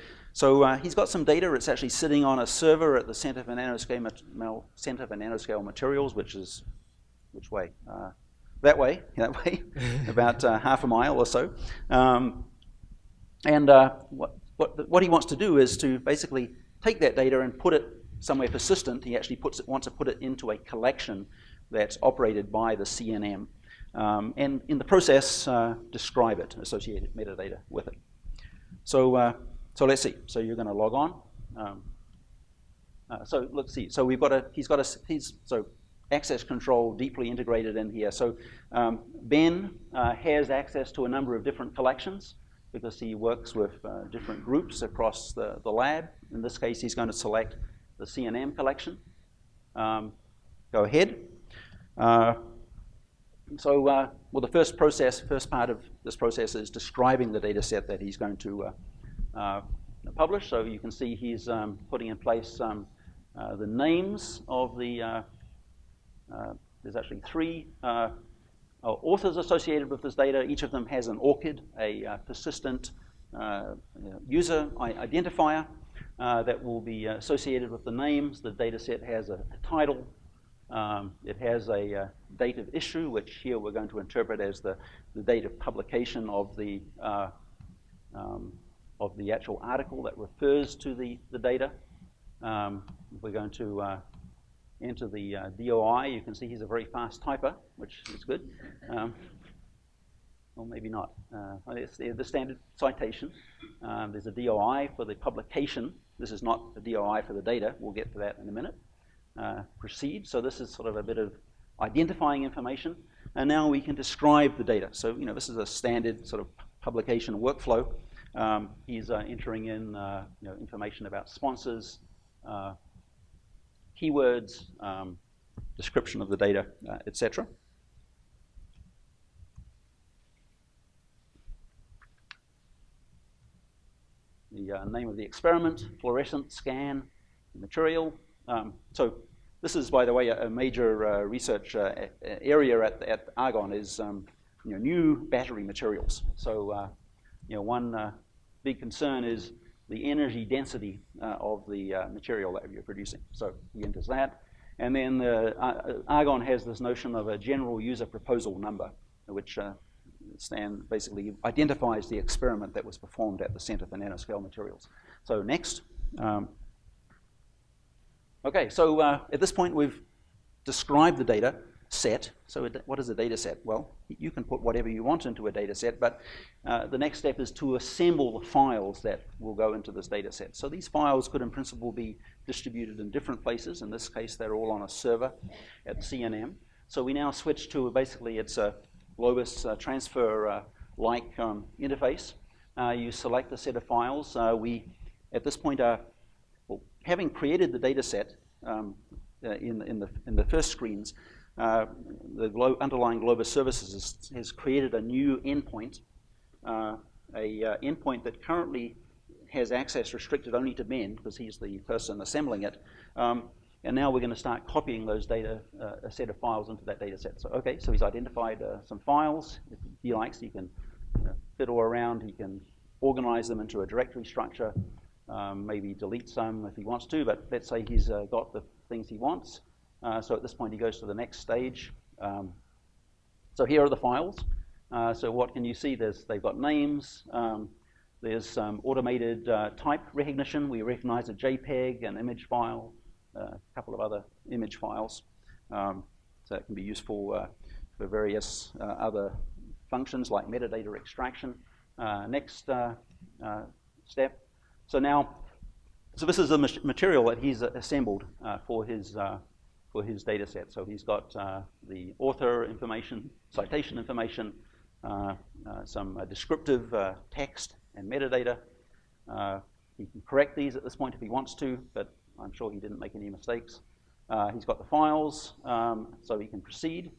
he's got some data. It's actually sitting on a server at the Center for Nanoscale Materials, which is which way? That way, about half a mile or so. What he wants to do is to basically take that data and put it somewhere persistent. He actually wants to put it into a collection that's operated by the CNM, and in the process, describe it, associated metadata with it. So let's see. So you're going to log on. So let's see. So he's access control deeply integrated in here. So Ben has access to a number of different collections because he works with different groups across the lab. In this case, he's going to select the CNM collection. Go ahead. The first part of this process is describing the data set that he's going to publish. So you can see he's putting in place the names of the, there's actually 3 authors associated with this data. Each of them has an ORCID, a persistent user identifier that will be associated with the names. The data set has a title. It has a date of issue, which here we're going to interpret as the date of publication of the actual article that refers to the data. We're going to enter the DOI. You can see he's a very fast typer, which is good. Or maybe not. It's the standard citation. There's a DOI for the publication. This is not a DOI for the data. We'll get to that in a minute. Proceed. So this is sort of a bit of identifying information. And now we can describe the data. So, this is a standard sort of publication workflow. He's entering in, information about sponsors, keywords, description of the data, etc. The name of the experiment, fluorescent scan, material. So this is, by the way, a major research area at Argonne is new battery materials. So one big concern is the energy density of the material that you're producing. So he enters that. And then Argonne has this notion of a general user proposal number, which basically identifies the experiment that was performed at the Center for Nanoscale Materials. So next. Okay, so at this point we've described the data set. So what is a data set? Well, you can put whatever you want into a data set, but the next step is to assemble the files that will go into this data set. So these files could in principle be distributed in different places. In this case, they're all on a server at CNM. So we now switch to basically it's a Globus transfer-like interface. You select a set of files. We, at this point, are having created the data set in the first screens. The underlying Globus services has created a new endpoint, endpoint that currently has access restricted only to Ben because he's the person assembling it. And now we're going to start copying those data, a set of files into that data set. So, okay, so he's identified some files. If he likes, he can fiddle around. He can organize them into a directory structure, maybe delete some if he wants to, but let's say he's got the things he wants. So at this point, he goes to the next stage. So here are the files. So what can you see? They've got names. There's some automated type recognition. We recognize a JPEG, an image file, a couple of other image files. So it can be useful for various other functions like metadata extraction. Next step. So now, this is the material that he's assembled for his data set. So he's got the author information, citation information, some descriptive text and metadata. He can correct these at this point if he wants to, but I'm sure he didn't make any mistakes. He's got the files, so he can proceed.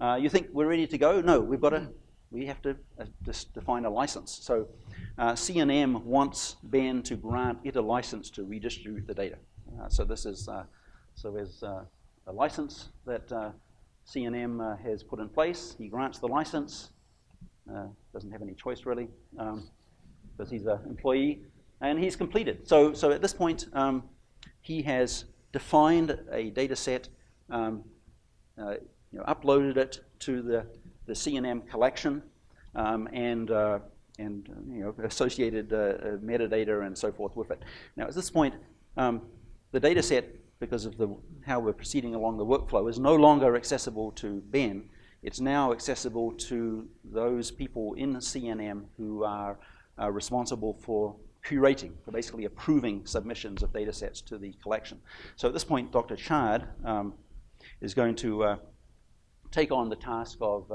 You think we're ready to go? No, we have to just define a license. So C&M wants Ben to grant it a license to redistribute the data. So this is there's a license that C&M has put in place. He grants the license. Doesn't have any choice really because he's an employee, and he's completed. So at this point, he has defined a data set, uploaded it to the C&M collection, and associated metadata and so forth with it. Now at this point, the data set, because of how we're proceeding along the workflow, is no longer accessible to Ben. It's now accessible to those people in C&M who are responsible for curating, for basically approving submissions of data sets to the collection. So at this point, Dr. Chard is going to take on the task of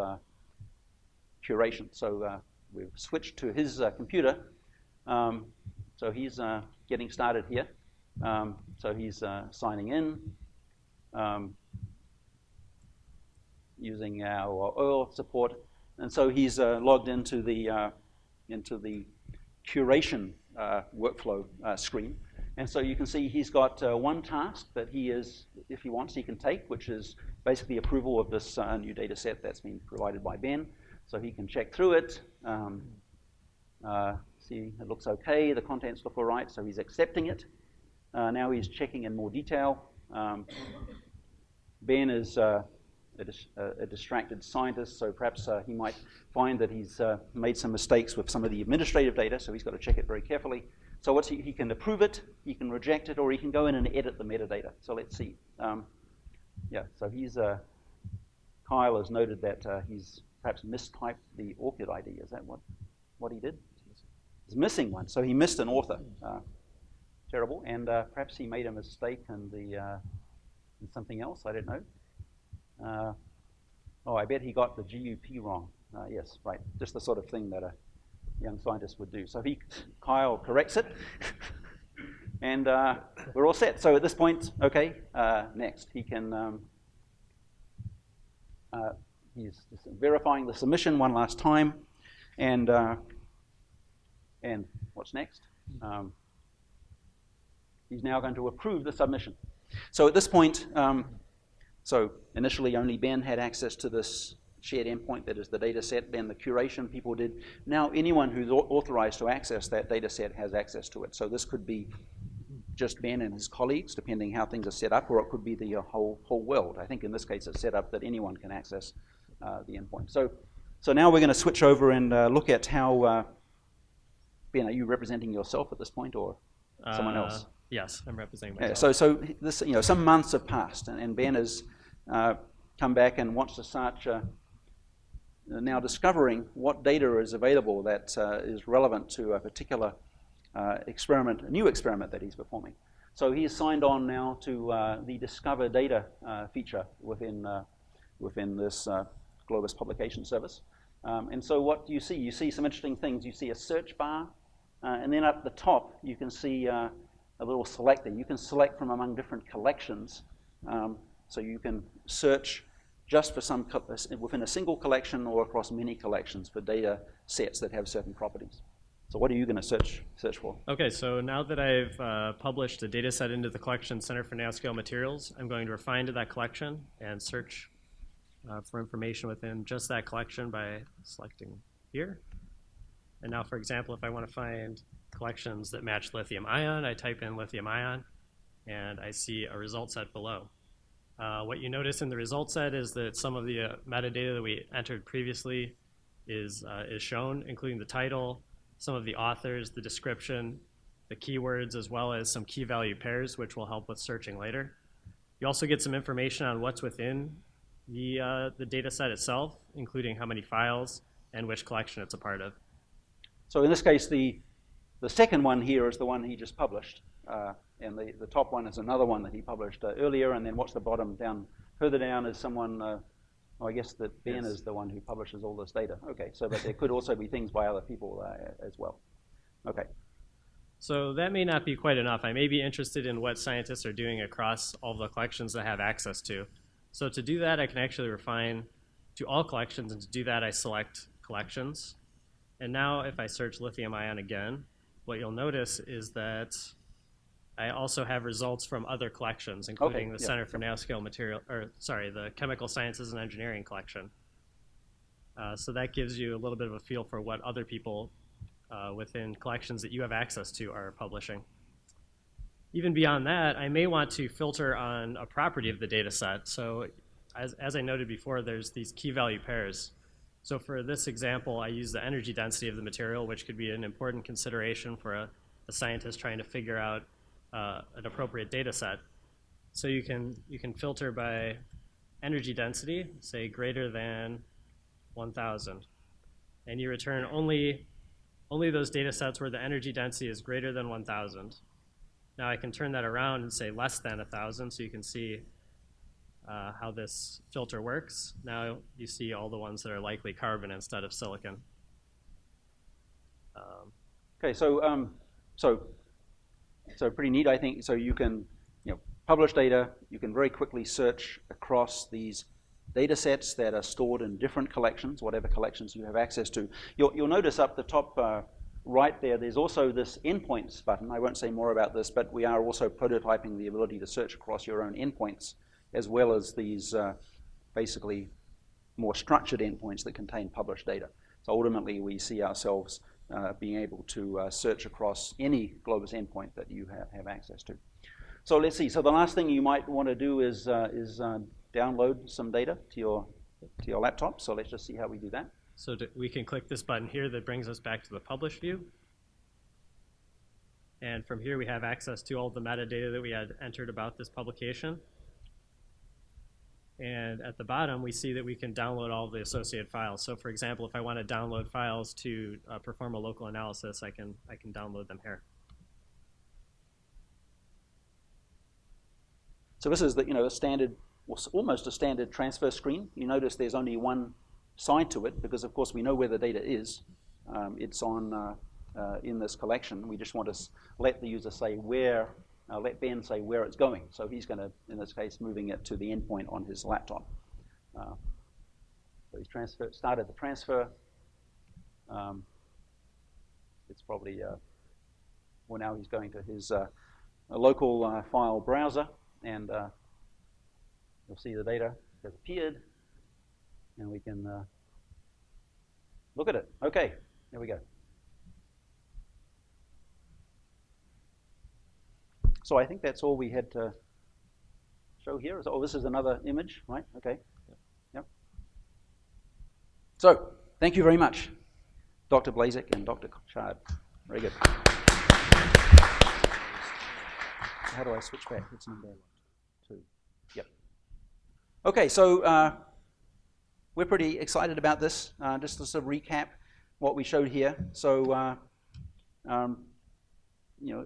curation. So we've switched to his computer. So he's getting started here. So he's signing in using our OIL support, and so he's logged into the curation workflow screen. And so you can see he's got one task that he is, if he wants, he can take, which is basically approval of this new data set that's been provided by Ben. So he can check through it, see it looks okay, the contents look all right, so he's accepting it. Now he's checking in more detail. Ben is a distracted scientist, so perhaps he might find that he's made some mistakes with some of the administrative data, so he's got to check it very carefully. So he can approve it, he can reject it, or he can go in and edit the metadata. So let's see. Yeah, so Kyle has noted that he's perhaps mistyped the ORCID ID. Is that what he did? He's missing one, so he missed an author. Terrible, and perhaps he made a mistake in something else. I don't know. Oh, I bet he got the GUP wrong. Yes, right. Just the sort of thing that a young scientist would do. So Kyle corrects it, and we're all set. So at this point, okay, next he can. He's just verifying the submission one last time, and what's next? He's now going to approve the submission. So at this point, so initially only Ben had access to this shared endpoint that is the data set. Ben, the curation people did. Now anyone who's authorized to access that data set has access to it. So this could be just Ben and his colleagues, depending how things are set up, or it could be the whole world. I think in this case it's set up that anyone can access the endpoint. So now we're going to switch over and look at how, Ben, are you representing yourself at this point or someone else? Yes, I'm representing myself. Yeah, so this, some months have passed, and Ben has come back and wants to start now discovering what data is available that is relevant to a particular experiment, a new experiment that he's performing. So he is signed on now to the Discover Data feature within this Globus publication service. And so what do you see? You see some interesting things. You see a search bar, and then at the top you can see a little selector. You can select from among different collections. So you can search just for within a single collection or across many collections for data sets that have certain properties. So what are you going to search for? Okay, so now that I've published a data set into the collection Center for Nanoscale Materials, I'm going to refine to that collection and search for information within just that collection by selecting here. And now, for example, if I want to find collections that match lithium ion, I type in lithium ion, and I see a result set below. What you notice in the result set is that some of the metadata that we entered previously is shown, including the title, some of the authors, the description, the keywords, as well as some key value pairs, which will help with searching later. You also get some information on what's within the data set itself, including how many files and which collection it's a part of. So in this case, the second one here is the one he just published, and the top one is another one that he published earlier, and then what's the bottom down? Further down is someone, I guess that Ben is the one who publishes all this data. Okay, so but there could also be things by other people as well. Okay. So that may not be quite enough. I may be interested in what scientists are doing across all the collections that I have access to. So to do that, I can actually refine to all collections, and to do that, I select collections. And now if I search lithium ion again, what you'll notice is that I also have results from other collections, including the Center for Nanoscale Material, the Chemical Sciences and Engineering collection. So that gives you a little bit of a feel for what other people within collections that you have access to are publishing. Even beyond that, I may want to filter on a property of the data set. So as I noted before, there's these key value pairs. So for this example, I use the energy density of the material, which could be an important consideration for a scientist trying to figure out an appropriate data set. So you can filter by energy density, say greater than 1,000. And you return only those data sets where the energy density is greater than 1,000. Now I can turn that around and say less than 1,000, so you can see how this filter works. Now you see all the ones that are likely carbon instead of silicon. Okay, so pretty neat, I think. So you can publish data. You can very quickly search across these data sets that are stored in different collections, whatever collections you have access to. You'll notice up the top right there, there's also this endpoints button. I won't say more about this, but we are also prototyping the ability to search across your own endpoints, as well as these basically more structured endpoints that contain published data. So ultimately, we see ourselves being able to search across any Globus endpoint that you have access to. So let's see. So the last thing you might want to do is download some data to your laptop. So let's just see how we do that. So we can click this button here that brings us back to the publish view. And from here, we have access to all the metadata that we had entered about this publication. And at the bottom, we see that we can download all the associated files. So for example, if I want to download files to perform a local analysis, I can download them here. So this is a standard, almost a standard transfer screen. You notice there's only one side to it because, of course, we know where the data is. It's on in this collection. We just want to let the user say where. Let Ben say where it's going. So he's going to, in this case, moving it to the endpoint on his laptop. So he's started the transfer. It's probably, well, now he's going to his local file browser, and you'll see the data has appeared, and we can look at it. Okay, there we go. So I think that's all we had to show here. Oh, this is another image, right? Okay. Yep. So thank you very much, Dr. Blazek and Dr. Chard. Very good. How do I switch back? It's number 2. Yep. Okay, so we're pretty excited about this. Just to sort of recap what we showed here. So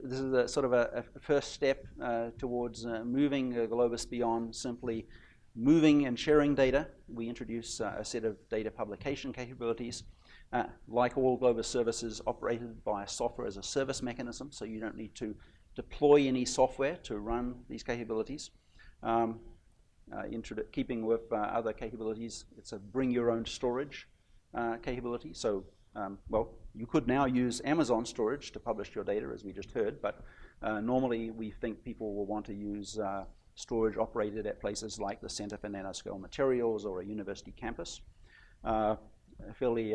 this is a sort of a first step towards moving Globus beyond simply moving and sharing data. We introduce a set of data publication capabilities. Like all Globus services, operated by a software as a service mechanism, so you don't need to deploy any software to run these capabilities. Keeping with other capabilities, it's a bring your own storage capability. So well, you could now use Amazon storage to publish your data, as we just heard, but normally we think people will want to use storage operated at places like the Center for Nanoscale Materials or a university campus. A fairly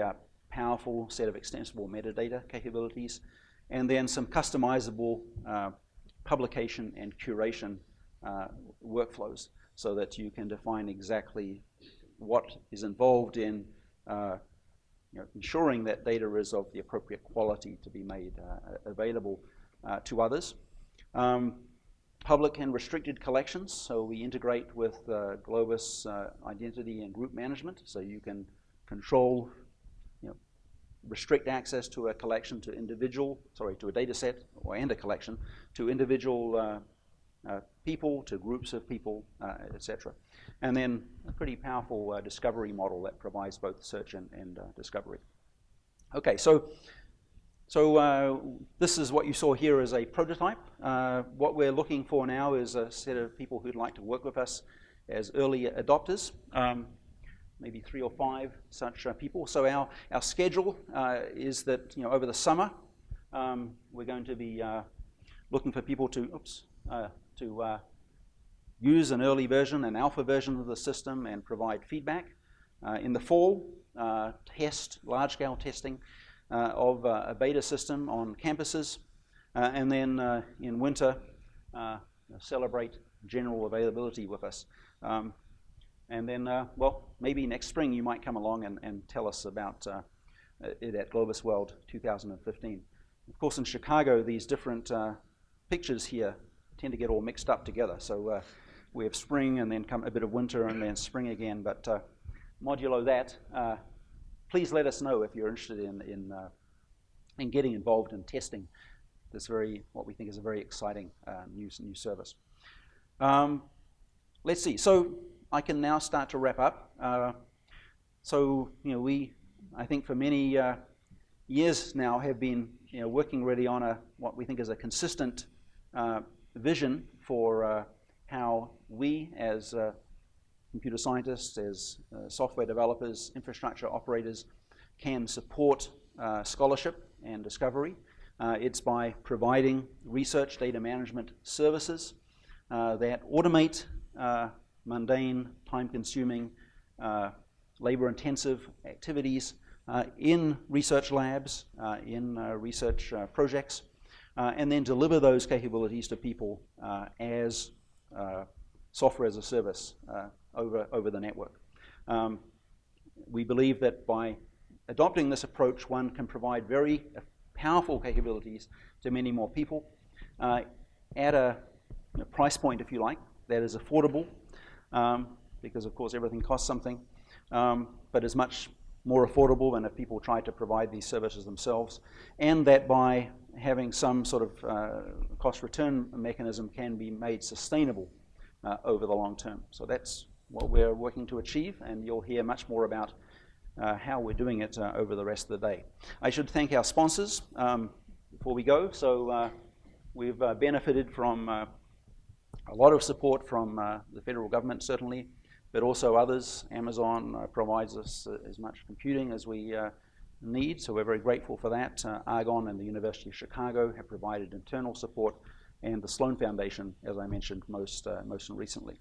powerful set of extensible metadata capabilities, and then some customizable publication and curation workflows so that you can define exactly what is involved in ensuring that data is of the appropriate quality to be made available to others. Public and restricted collections, so we integrate with Globus identity and group management, so you can control, restrict access to a collection to to a data set and a collection to individual people, to groups of people, etc. And then a pretty powerful discovery model that provides both search and discovery. Okay, so this is what you saw here as a prototype. What we're looking for now is a set of people who'd like to work with us as early adopters, maybe 3 or 5 such people. So our schedule is that over the summer we're going to be looking for people to use an early version, an alpha version of the system, and provide feedback. In the fall, large-scale testing of a beta system on campuses, and then in winter, celebrate general availability with us. And then, well, maybe next spring you might come along and tell us about it at GlobusWorld 2015. Of course, in Chicago, these different pictures here tend to get all mixed up together. So we have spring and then come a bit of winter and then spring again. But modulo that, please let us know if you're interested in getting involved in testing this what we think is a very exciting new service. Let's see. So I can now start to wrap up. I think for many years now have been working really on what we think is a consistent vision for how we as computer scientists, as software developers, infrastructure operators can support scholarship and discovery. It's by providing research data management services that automate mundane, time-consuming, labor-intensive activities in research labs, in research projects, and then deliver those capabilities to people as software as a service over the network. We believe that by adopting this approach, one can provide very powerful capabilities to many more people at a price point, if you like, that is affordable, because of course everything costs something, but is much more affordable than if people tried to provide these services themselves, and that by having some sort of cost return mechanism can be made sustainable over the long term. So that's what we're working to achieve, and you'll hear much more about how we're doing it over the rest of the day. I should thank our sponsors before we go. So we've benefited from a lot of support from the federal government, certainly, but also others. Amazon provides us as much computing as we need, so we're very grateful for that. Argonne and the University of Chicago have provided internal support, and the Sloan Foundation, as I mentioned most recently.